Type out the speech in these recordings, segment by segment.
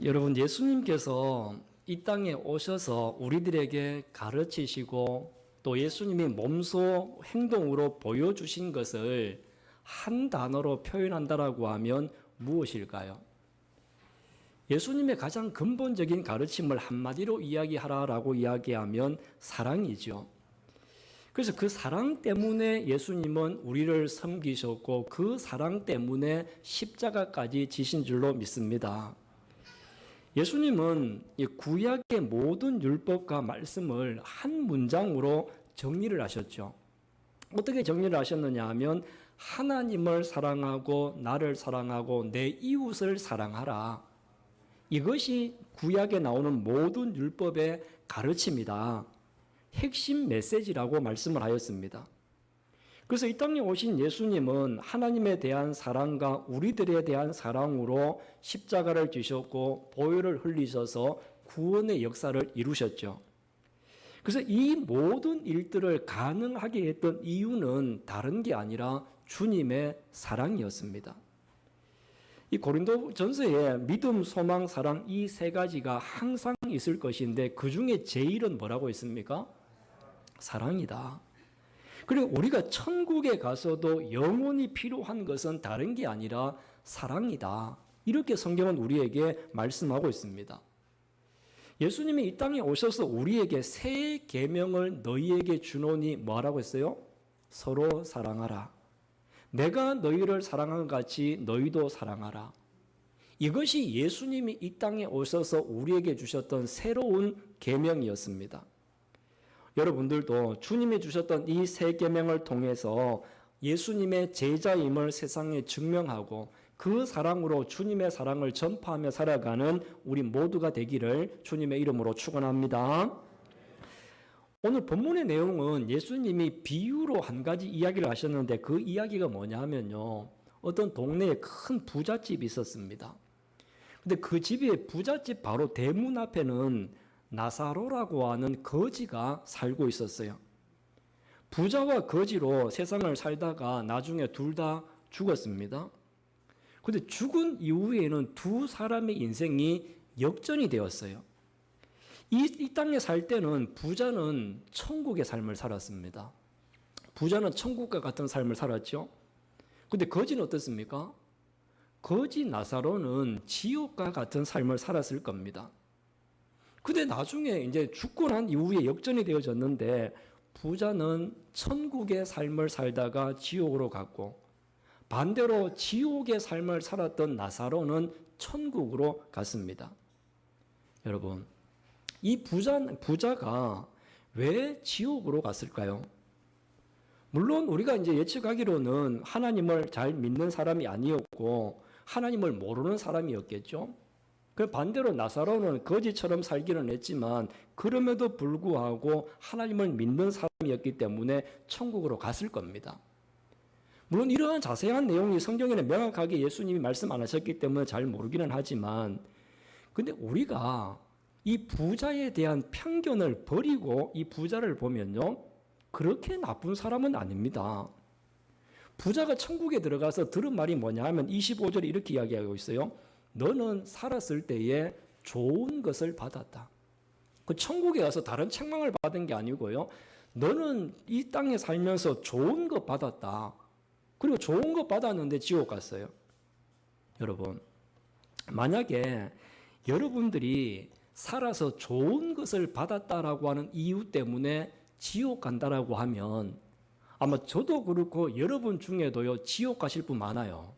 여러분, 예수님께서 이 땅에 오셔서 우리들에게 가르치시고 또 예수님이 몸소 행동으로 보여주신 것을 한 단어로 표현한다라고 하면 무엇일까요? 예수님의 가장 근본적인 가르침을 한마디로 이야기하라라고 이야기하면 사랑이죠. 그래서 그 사랑 때문에 예수님은 우리를 섬기셨고 그 사랑 때문에 십자가까지 지신 줄로 믿습니다. 예수님은 이 구약의 모든 율법과 말씀을 한 문장으로 정리를 하셨죠. 어떻게 정리를 하셨느냐 하면 하나님을 사랑하고 나를 사랑하고 내 이웃을 사랑하라. 이것이 구약에 나오는 모든 율법의 가르침이다. 핵심 메시지라고 말씀을 하였습니다. 그래서 이 땅에 오신 예수님은 하나님에 대한 사랑과 우리들에 대한 사랑으로 십자가를 지셨고 보혈을 흘리셔서 구원의 역사를 이루셨죠. 그래서 이 모든 일들을 가능하게 했던 이유는 다른 게 아니라 주님의 사랑이었습니다. 이 고린도전서에 믿음, 소망, 사랑 이 세 가지가 항상 있을 것인데 그 중에 제일은 뭐라고 했습니까? 사랑이다. 그리고 우리가 천국에 가서도 영원히 필요한 것은 다른 게 아니라 사랑이다. 이렇게 성경은 우리에게 말씀하고 있습니다. 예수님이 이 땅에 오셔서 우리에게 새 계명을 너희에게 주노니 뭐라고 했어요? 서로 사랑하라. 내가 너희를 사랑한 것 같이 너희도 사랑하라. 이것이 예수님이 이 땅에 오셔서 우리에게 주셨던 새로운 계명이었습니다. 여러분들도 주님이 주셨던 이 새 계명을 통해서 예수님의 제자임을 세상에 증명하고 그 사랑으로 주님의 사랑을 전파하며 살아가는 우리 모두가 되기를 주님의 이름으로 축원합니다. 오늘 본문의 내용은 예수님이 비유로 한 가지 이야기를 하셨는데 그 이야기가 뭐냐 하면요. 어떤 동네에 큰 부잣집이 있었습니다. 근데 그 집의 부잣집 바로 대문 앞에는 나사로라고 하는 거지가 살고 있었어요. 부자와 거지로 세상을 살다가 나중에 둘 다 죽었습니다. 그런데 죽은 이후에는 두 사람의 인생이 역전이 되었어요. 이 땅에 살 때는 부자는 천국의 삶을 살았습니다. 부자는 천국과 같은 삶을 살았죠. 그런데 거지는 어떻습니까? 거지 나사로는 지옥과 같은 삶을 살았을 겁니다. 근데 나중에 이제 죽고 난 이후에 역전이 되어졌는데 부자는 천국의 삶을 살다가 지옥으로 갔고 반대로 지옥의 삶을 살았던 나사로는 천국으로 갔습니다. 여러분, 이 부자가 왜 지옥으로 갔을까요? 물론 우리가 이제 예측하기로는 하나님을 잘 믿는 사람이 아니었고 하나님을 모르는 사람이었겠죠. 그 반대로 나사로는 거지처럼 살기는 했지만 그럼에도 불구하고 하나님을 믿는 사람이었기 때문에 천국으로 갔을 겁니다. 물론 이러한 자세한 내용이 성경에는 명확하게 예수님이 말씀 안 하셨기 때문에 잘 모르기는 하지만 근데 우리가 이 부자에 대한 편견을 버리고 이 부자를 보면요. 그렇게 나쁜 사람은 아닙니다. 부자가 천국에 들어가서 들은 말이 뭐냐 하면 25절에 이렇게 이야기하고 있어요. 너는 살았을 때에 좋은 것을 받았다. 그 천국에 가서 다른 책망을 받은 게 아니고요. 너는 이 땅에 살면서 좋은 것 받았다. 그리고 좋은 것 받았는데 지옥 갔어요. 여러분, 만약에 여러분들이 살아서 좋은 것을 받았다라고 하는 이유 때문에 지옥 간다라고 하면 아마 저도 그렇고 여러분 중에도요, 지옥 가실 분 많아요.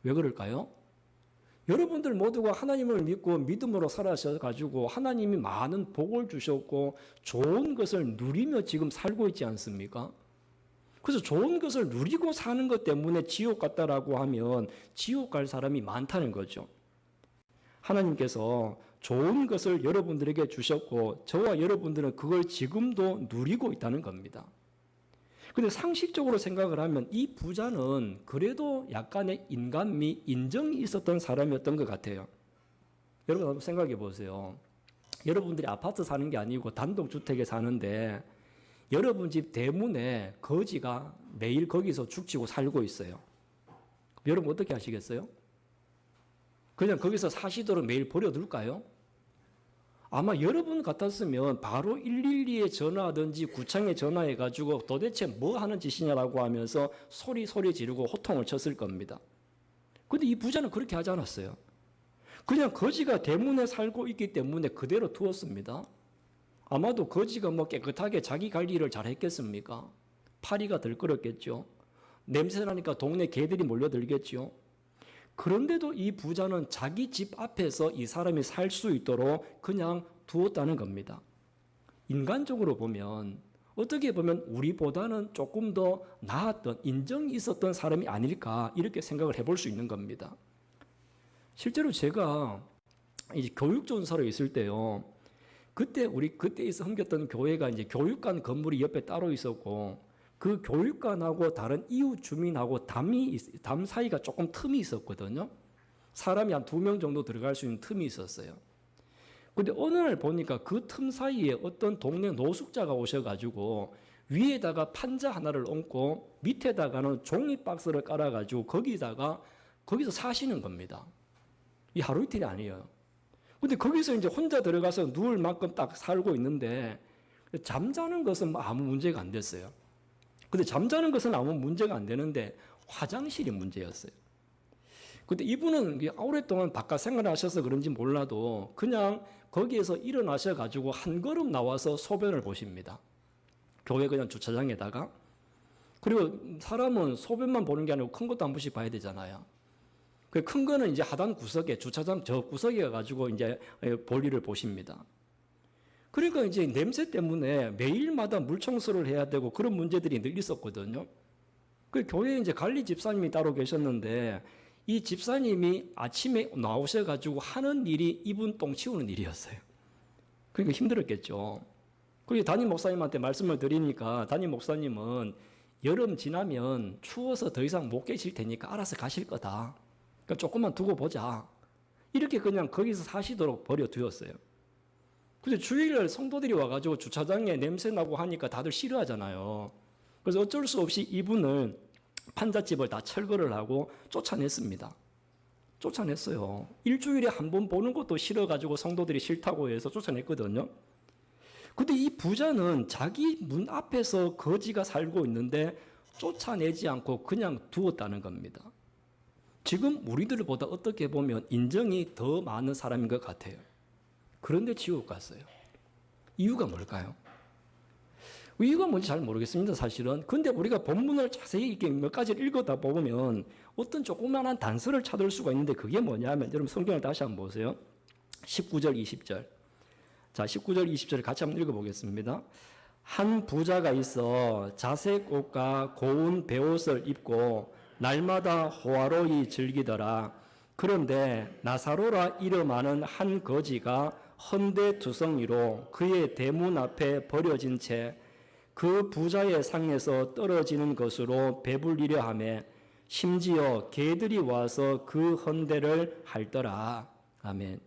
왜 그럴까요? 여러분들 모두가 하나님을 믿고 믿음으로 살아셔가지고 하나님이 많은 복을 주셨고 좋은 것을 누리며 지금 살고 있지 않습니까? 그래서 좋은 것을 누리고 사는 것 때문에 지옥 갔다라고 하면 지옥 갈 사람이 많다는 거죠. 하나님께서 좋은 것을 여러분들에게 주셨고 저와 여러분들은 그걸 지금도 누리고 있다는 겁니다. 근데 상식적으로 생각을 하면 이 부자는 그래도 약간의 인간미, 인정이 있었던 사람이었던 것 같아요. 여러분 한번 생각해 보세요. 여러분들이 아파트 사는 게 아니고 단독주택에 사는데 여러분 집 대문에 거지가 매일 거기서 죽치고 살고 있어요. 여러분 어떻게 하시겠어요? 그냥 거기서 사시도록 매일 버려둘까요? 아마 여러분 같았으면 바로 112에 전화하든지 구청에 전화해가지고 도대체 뭐 하는 짓이냐라고 하면서 소리 지르고 호통을 쳤을 겁니다. 근데 이 부자는 그렇게 하지 않았어요. 그냥 거지가 대문에 살고 있기 때문에 그대로 두었습니다. 아마도 거지가 뭐 깨끗하게 자기 관리를 잘 했겠습니까? 파리가 들끓었겠죠. 냄새나니까 동네 개들이 몰려들겠죠. 그런데도 이 부자는 자기 집 앞에서 이 사람이 살 수 있도록 그냥 두었다는 겁니다. 인간적으로 보면 어떻게 보면 우리보다는 조금 더 나았던 인정이 있었던 사람이 아닐까 이렇게 생각을 해볼 수 있는 겁니다. 실제로 제가 이제 교육전사로 있을 때요. 그때 섬겼던 교회가 이제 교육관 건물이 옆에 따로 있었고 그 교육관하고 다른 이웃 주민하고 담 사이가 조금 틈이 있었거든요. 사람이 한 2명 정도 들어갈 수 있는 틈이 있었어요. 근데 어느 날 보니까 그 틈 사이에 어떤 동네 노숙자가 오셔가지고 위에다가 판자 하나를 얹고 밑에다가는 종이 박스를 깔아가지고 거기서 사시는 겁니다. 이 하루 이틀이 아니에요. 근데 거기서 이제 혼자 들어가서 누울 만큼 딱 살고 있는데 잠자는 것은 아무 문제가 안 됐어요. 근데 잠자는 것은 아무 문제가 안 되는데 화장실이 문제였어요. 근데 이분은 오랫동안 바깥 생활을 하셔서 그런지 몰라도 그냥 거기에서 일어나셔가지고 한 걸음 나와서 소변을 보십니다. 교회 그냥 주차장에다가. 그리고 사람은 소변만 보는 게 아니고 큰 것도 한 번씩 봐야 되잖아요. 그 큰 거는 이제 하단 구석에 주차장 저 구석에 가지고 이제 볼일을 보십니다. 그러니까 이제 냄새 때문에 매일마다 물 청소를 해야 되고 그런 문제들이 늘 있었거든요. 그 교회에 이제 관리 집사님이 따로 계셨는데 이 집사님이 아침에 나오셔가지고 하는 일이 이분 똥 치우는 일이었어요. 그러니까 힘들었겠죠. 그리고 담임 목사님한테 말씀을 드리니까 담임 목사님은 여름 지나면 추워서 더 이상 못 계실 테니까 알아서 가실 거다. 그러니까 조금만 두고 보자. 이렇게 그냥 거기서 사시도록 버려두었어요. 근데 주일날 성도들이 와가지고 주차장에 냄새나고 하니까 다들 싫어하잖아요. 그래서 어쩔 수 없이 이분을 판잣집을 다 철거를 하고 쫓아냈습니다. 쫓아냈어요. 일주일에 한 번 보는 것도 싫어가지고 성도들이 싫다고 해서 쫓아냈거든요. 근데 이 부자는 자기 문 앞에서 거지가 살고 있는데 쫓아내지 않고 그냥 두었다는 겁니다. 지금 우리들보다 어떻게 보면 인정이 더 많은 사람인 것 같아요. 그런데 지옥 갔어요. 이유가 뭘까요? 이유가 뭔지 잘 모르겠습니다, 사실은. 근데 우리가 본문을 자세히 이렇게 몇 가지를 읽어다 보면 어떤 조그만한 단서를 찾을 수가 있는데 그게 뭐냐면 여러분 성경을 다시 한번 보세요. 19절, 20절. 자, 19절, 20절 같이 한번 읽어보겠습니다. 한 부자가 있어 자색 옷과 고운 베옷을 입고 날마다 호화로이 즐기더라. 그런데 나사로라 이름하는 한 거지가 헌데투성이로 그의 대문 앞에 버려진 채 그 부자의 상에서 떨어지는 것으로 배불리려 하며 심지어 개들이 와서 그 헌데를 핥더라. 아멘.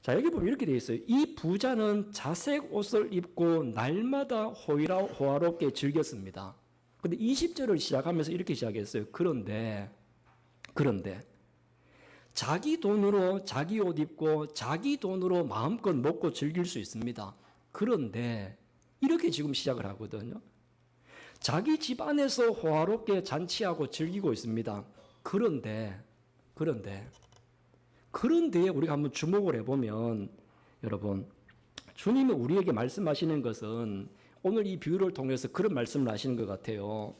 자, 여기 보면 이렇게 되어 있어요. 이 부자는 자색 옷을 입고 날마다 호화롭게 즐겼습니다. 근데 20절을 시작하면서 이렇게 시작했어요. 그런데 자기 돈으로 자기 옷 입고 자기 돈으로 마음껏 먹고 즐길 수 있습니다. 그런데 이렇게 지금 시작을 하거든요. 자기 집 안에서 호화롭게 잔치하고 즐기고 있습니다. 그런데 우리가 한번 주목을 해보면 여러분 주님이 우리에게 말씀하시는 것은 오늘 이 비유를 통해서 그런 말씀을 하시는 것 같아요.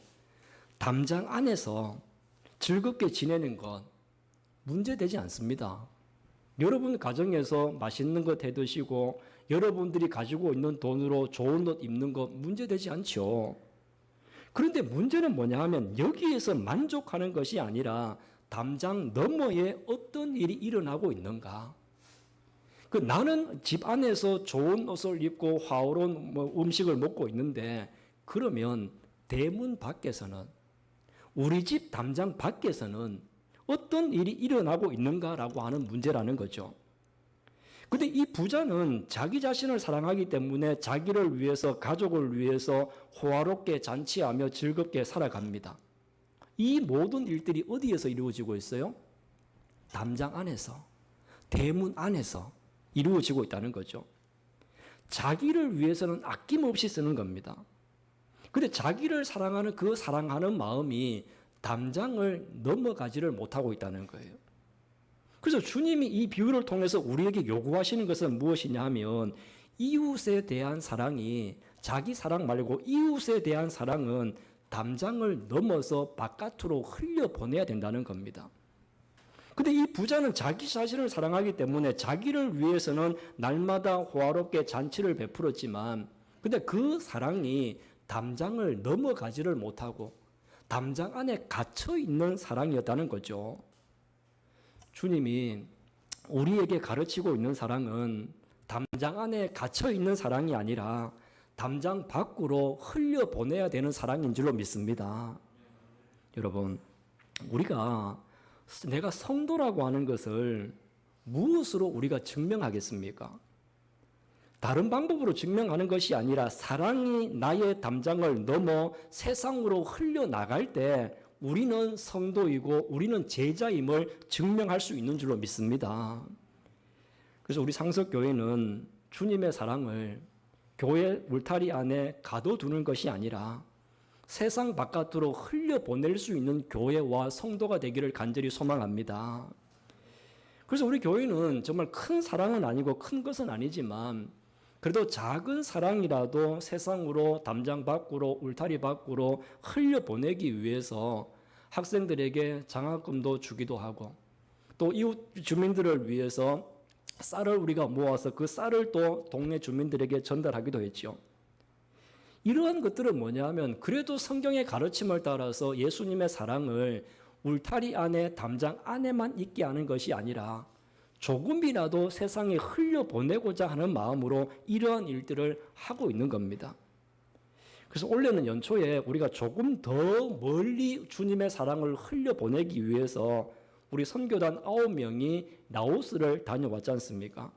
담장 안에서 즐겁게 지내는 것 문제되지 않습니다. 여러분 가정에서 맛있는 것 해 드시고 여러분들이 가지고 있는 돈으로 좋은 옷 입는 것 문제되지 않죠. 그런데 문제는 뭐냐 하면 여기에서 만족하는 것이 아니라 담장 너머에 어떤 일이 일어나고 있는가. 나는 집 안에서 좋은 옷을 입고 화로운 음식을 먹고 있는데 그러면 대문 밖에서는 우리 집 담장 밖에서는 어떤 일이 일어나고 있는가라고 하는 문제라는 거죠. 근데 이 부자는 자기 자신을 사랑하기 때문에 자기를 위해서 가족을 위해서 호화롭게 잔치하며 즐겁게 살아갑니다. 이 모든 일들이 어디에서 이루어지고 있어요? 담장 안에서. 대문 안에서 이루어지고 있다는 거죠. 자기를 위해서는 아낌없이 쓰는 겁니다. 근데 자기를 사랑하는 그 사랑하는 마음이 담장을 넘어가지를 못하고 있다는 거예요. 그래서 주님이 이 비유를 통해서 우리에게 요구하시는 것은 무엇이냐 하면 이웃에 대한 사랑이 자기 사랑 말고 이웃에 대한 사랑은 담장을 넘어서 바깥으로 흘려보내야 된다는 겁니다. 근데 이 부자는 자기 자신을 사랑하기 때문에 자기를 위해서는 날마다 호화롭게 잔치를 베풀었지만 근데 그 사랑이 담장을 넘어가지를 못하고 담장 안에 갇혀 있는 사랑이었다는 거죠. 주님이 우리에게 가르치고 있는 사랑은 담장 안에 갇혀 있는 사랑이 아니라 담장 밖으로 흘려보내야 되는 사랑인 줄로 믿습니다. 여러분, 내가 성도라고 하는 것을 무엇으로 우리가 증명하겠습니까? 다른 방법으로 증명하는 것이 아니라 사랑이 나의 담장을 넘어 세상으로 흘려나갈 때 우리는 성도이고 우리는 제자임을 증명할 수 있는 줄로 믿습니다. 그래서 우리 상석교회는 주님의 사랑을 교회 울타리 안에 가둬두는 것이 아니라 세상 바깥으로 흘려보낼 수 있는 교회와 성도가 되기를 간절히 소망합니다. 그래서 우리 교회는 정말 큰 사랑은 아니고 큰 것은 아니지만 그래도 작은 사랑이라도 세상으로 담장 밖으로 울타리 밖으로 흘려보내기 위해서 학생들에게 장학금도 주기도 하고 또 이웃 주민들을 위해서 쌀을 우리가 모아서 그 쌀을 또 동네 주민들에게 전달하기도 했죠. 이러한 것들은 뭐냐면 그래도 성경의 가르침을 따라서 예수님의 사랑을 울타리 안에 담장 안에만 있게 하는 것이 아니라 조금이라도 세상에 흘려보내고자 하는 마음으로 이러한 일들을 하고 있는 겁니다. 그래서 올해는 연초에 우리가 조금 더 멀리 주님의 사랑을 흘려보내기 위해서 우리 선교단 9명이 라오스를 다녀왔지 않습니까?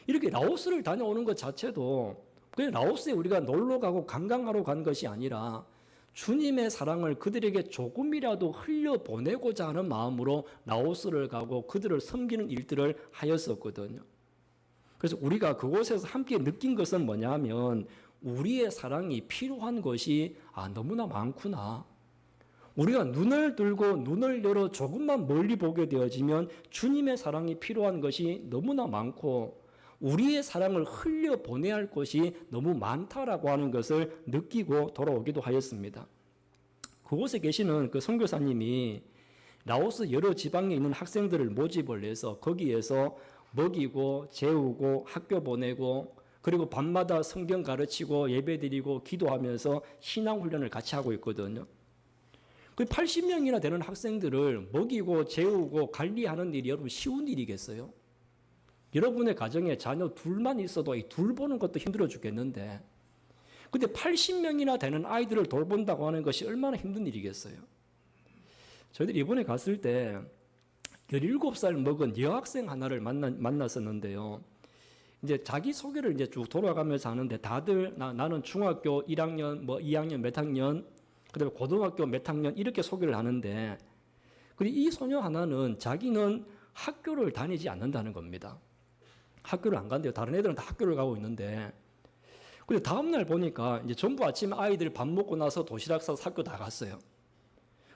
이렇게 라오스를 다녀오는 것 자체도 그냥 라오스에 우리가 놀러 가고 관광하러 간 것이 아니라 주님의 사랑을 그들에게 조금이라도 흘려보내고자 하는 마음으로 라오스를 가고 그들을 섬기는 일들을 하였었거든요. 그래서 우리가 그곳에서 함께 느낀 것은 뭐냐 하면 우리의 사랑이 필요한 것이 너무나 많구나. 우리가 눈을 들고 눈을 열어 조금만 멀리 보게 되어지면 주님의 사랑이 필요한 것이 너무나 많고 우리의 사랑을 흘려보내야 할 것이 너무 많다라고 하는 것을 느끼고 돌아오기도 하였습니다. 그곳에 계시는 그 선교사님이 라오스 여러 지방에 있는 학생들을 모집을 해서 거기에서 먹이고 재우고 학교 보내고 그리고 밤마다 성경 가르치고 예배드리고 기도하면서 신앙훈련을 같이 하고 있거든요. 그 80명이나 되는 학생들을 먹이고 재우고 관리하는 일이 여러분 쉬운 일이겠어요? 여러분의 가정에 자녀 둘만 있어도 이 둘 보는 것도 힘들어 죽겠는데 근데 80명이나 되는 아이들을 돌본다고 하는 것이 얼마나 힘든 일이겠어요? 저희들이 이번에 갔을 때 17살 먹은 여학생 하나를 만났었는데요. 이제 자기 소개를 이제 쭉 돌아가면서 하는데 다들 나는 중학교 1학년, 2학년 몇 학년, 그다음에 고등학교 몇 학년 이렇게 소개를 하는데 그리고 이 소녀 하나는 자기는 학교를 다니지 않는다는 겁니다. 학교를 안 간대요. 다른 애들은 다 학교를 가고 있는데. 근데 다음날 보니까 이제 전부 아침에 아이들 밥 먹고 나서 도시락 싸서 학교 다 갔어요.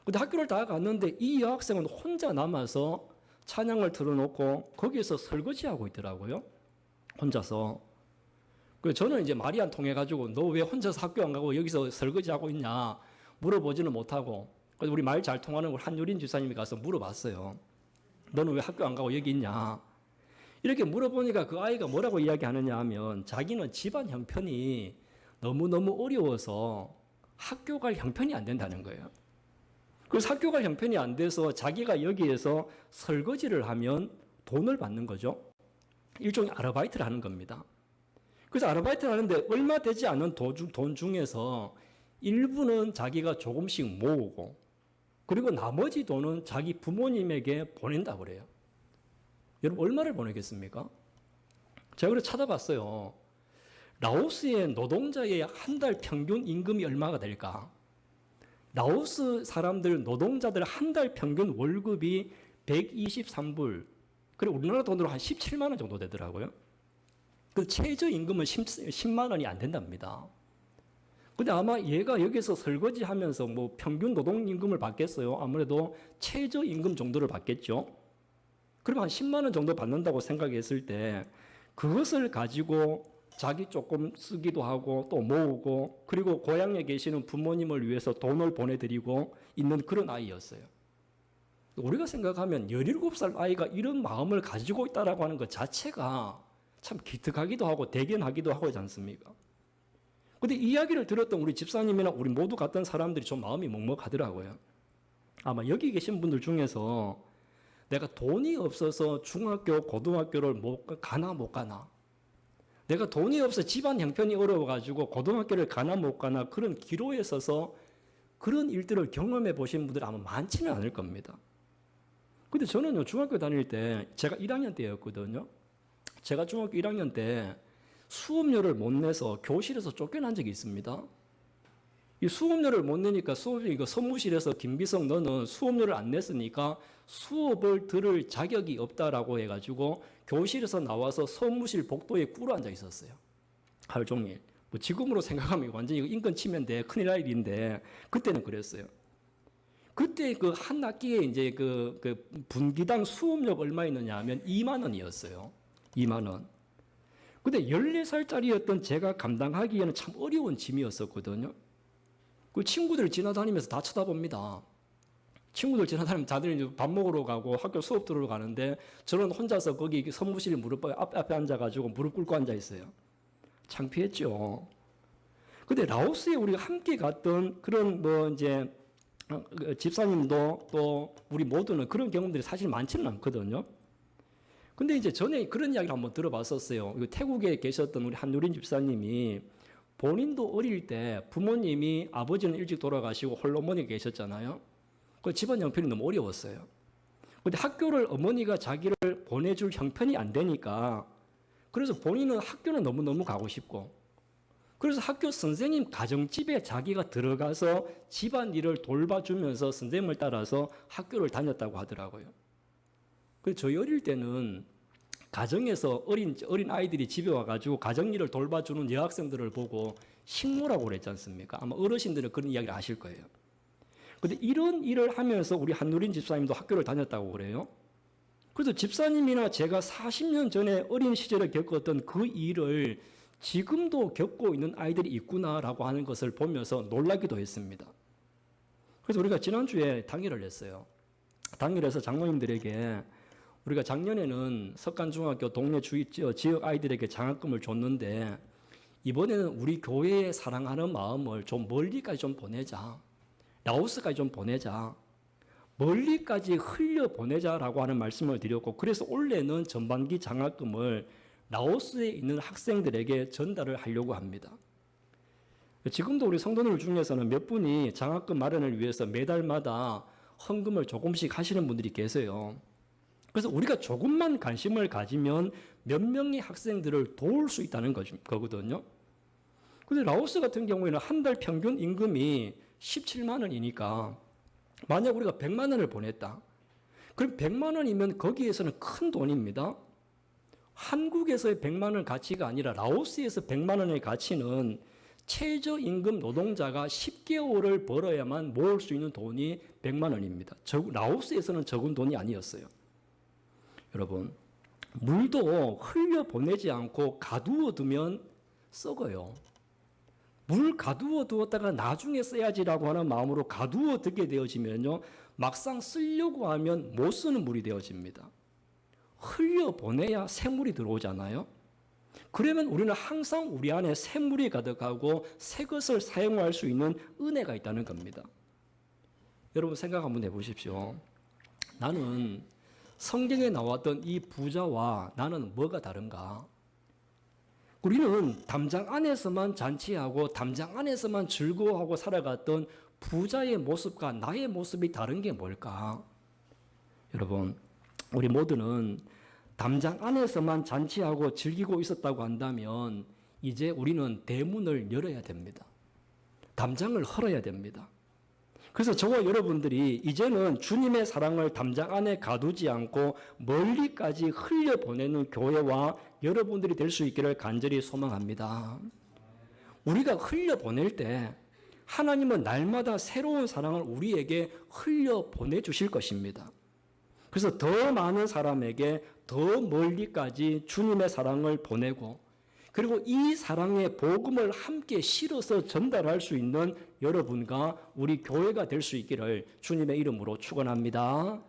근데 학교를 다 갔는데 이 여학생은 혼자 남아서 찬양을 틀어놓고 거기에서 설거지하고 있더라고요. 혼자서. 그래서 저는 이제 말이 안 통해가지고 너 왜 혼자서 학교 안 가고 여기서 설거지하고 있냐 물어보지는 못하고 그래서 우리 말 잘 통하는 한유린 집사님이 가서 물어봤어요. 너는 왜 학교 안 가고 여기 있냐? 이렇게 물어보니까 그 아이가 뭐라고 이야기하느냐 하면 자기는 집안 형편이 너무너무 어려워서 학교 갈 형편이 안 된다는 거예요. 그래서 학교 갈 형편이 안 돼서 자기가 여기에서 설거지를 하면 돈을 받는 거죠. 일종의 아르바이트를 하는 겁니다. 그래서 아르바이트를 하는데 얼마 되지 않은 돈 중에서 일부는 자기가 조금씩 모으고 그리고 나머지 돈은 자기 부모님에게 보낸다고 그래요. 여러분 얼마를 보내겠습니까? 제가 그래서 찾아봤어요. 라오스의 노동자의 한 달 평균 임금이 얼마가 될까? 라오스 사람들 노동자들 한 달 평균 월급이 123불 그래 우리나라 돈으로 한 17만 원 정도 되더라고요. 그 최저임금은 10만 원이 안 된답니다. 근데 아마 얘가 여기서 설거지 하면서 뭐 평균 노동임금을 받겠어요? 아무래도 최저임금 정도를 받겠죠? 그럼 한 10만 원 정도 받는다고 생각했을 때 그것을 가지고 자기 조금 쓰기도 하고 또 모으고 그리고 고향에 계시는 부모님을 위해서 돈을 보내드리고 있는 그런 아이였어요. 우리가 생각하면 17살 아이가 이런 마음을 가지고 있다라고 하는 것 자체가 참 기특하기도 하고 대견하기도 하고 하지 않습니까? 근데 이야기를 들었던 우리 집사님이나 우리 모두 같은 사람들이 좀 마음이 먹먹하더라고요. 아마 여기 계신 분들 중에서 내가 돈이 없어서 중학교, 고등학교를 못 가나 내가 돈이 없어 집안 형편이 어려워가지고 고등학교를 가나 못 가나 그런 기로에 서서 그런 일들을 경험해 보신 분들 아마 많지는 않을 겁니다. 근데 저는요 중학교 다닐 때 제가 1학년 때였거든요. 제가 중학교 1학년 때 수업료를 못 내서 교실에서 쫓겨난 적이 있습니다. 이 수업료를 못 내니까 이거 선무실에서 김비성 너는 수업료를 안 냈으니까 수업을 들을 자격이 없다라고 해가지고 교실에서 나와서 선무실 복도에 꿇어 앉아 있었어요. 하루 종일. 뭐 지금으로 생각하면 완전히 인권 침해인데 큰일 날 일인데 그때는 그랬어요. 그때 그 한 학기에 이제 그 분기당 수업료가 얼마 있느냐 하면 2만 원이었어요. 2만 원. 근데 14살짜리였던 제가 감당하기에는 참 어려운 짐이었었거든요. 그 친구들 지나다니면서 다 쳐다봅니다. 친구들 지나다니면 다들 밥 먹으러 가고 학교 수업 들으러 가는데 저는 혼자서 거기 선무실 무릎 앞에 앉아가지고 무릎 꿇고 앉아 있어요. 창피했죠. 근데 라오스에 우리가 함께 갔던 그런 뭐 이제 집사님도 또 우리 모두는 그런 경험들이 사실 많지는 않거든요. 근데 이제 전에 그런 이야기를 한번 들어봤었어요. 태국에 계셨던 우리 한유린 집사님이 본인도 어릴 때 부모님이 아버지는 일찍 돌아가시고 홀로 어머니가 계셨잖아요. 그 집안 형편이 너무 어려웠어요. 근데 학교를 어머니가 자기를 보내줄 형편이 안 되니까 그래서 본인은 학교는 너무너무 가고 싶고 그래서 학교 선생님 가정집에 자기가 들어가서 집안일을 돌봐주면서 선생님을 따라서 학교를 다녔다고 하더라고요. 그래서 저희 어릴 때는 가정에서 어린 아이들이 집에 와가지고 가정일을 돌봐주는 여학생들을 보고 식모라고 그랬지 않습니까? 아마 어르신들은 그런 이야기를 아실 거예요. 근데 이런 일을 하면서 우리 한누린 집사님도 학교를 다녔다고 그래요. 그래서 집사님이나 제가 40년 전에 어린 시절에 겪었던 그 일을 지금도 겪고 있는 아이들이 있구나라고 하는 것을 보면서 놀라기도 했습니다. 그래서 우리가 지난주에 당일을 했어요. 당일에서 장로님들에게 우리가 작년에는 석간중학교 동네 지역 아이들에게 장학금을 줬는데 이번에는 우리 교회에 사랑하는 마음을 좀 멀리까지 좀 보내자. 라오스까지 좀 보내자. 멀리까지 흘려보내자라고 하는 말씀을 드렸고 그래서 올해는 전반기 장학금을 라오스에 있는 학생들에게 전달을 하려고 합니다. 지금도 우리 성도들 중에서는 몇 분이 장학금 마련을 위해서 매달마다 헌금을 조금씩 하시는 분들이 계세요. 그래서 우리가 조금만 관심을 가지면 몇 명의 학생들을 도울 수 있다는 거거든요. 그런데 라오스 같은 경우에는 한 달 평균 임금이 17만 원이니까 만약 우리가 100만 원을 보냈다. 그럼 100만 원이면 거기에서는 큰 돈입니다. 한국에서의 100만 원 가치가 아니라 라오스에서 100만 원의 가치는 최저임금 노동자가 10개월을 벌어야만 모을 수 있는 돈이 100만 원입니다. 라오스에서는 적은 돈이 아니었어요. 여러분, 물도 흘려보내지 않고 가두어 두면 썩어요. 물 가두어 두었다가 나중에 써야지라고 하는 마음으로 가두어 두게 되어지면요, 막상 쓰려고 하면 못 쓰는 물이 되어집니다. 흘려보내야 새물이 들어오잖아요. 그러면 우리는 항상 우리 안에 새물이 가득하고 새 것을 사용할 수 있는 은혜가 있다는 겁니다. 여러분 생각 한번 해보십시오. 나는 성경에 나왔던 이 부자와 나는 뭐가 다른가? 우리는 담장 안에서만 잔치하고 담장 안에서만 즐거워하고 살아갔던 부자의 모습과 나의 모습이 다른 게 뭘까? 여러분, 우리 모두는 담장 안에서만 잔치하고 즐기고 있었다고 한다면 이제 우리는 대문을 열어야 됩니다. 담장을 헐어야 됩니다. 그래서 저와 여러분들이 이제는 주님의 사랑을 담장 안에 가두지 않고 멀리까지 흘려보내는 교회와 여러분들이 될 수 있기를 간절히 소망합니다. 우리가 흘려보낼 때 하나님은 날마다 새로운 사랑을 우리에게 흘려보내 주실 것입니다. 그래서 더 많은 사람에게 더 멀리까지 주님의 사랑을 보내고, 그리고 이 사랑의 복음을 함께 실어서 전달할 수 있는 여러분과 우리 교회가 될 수 있기를 주님의 이름으로 축원합니다.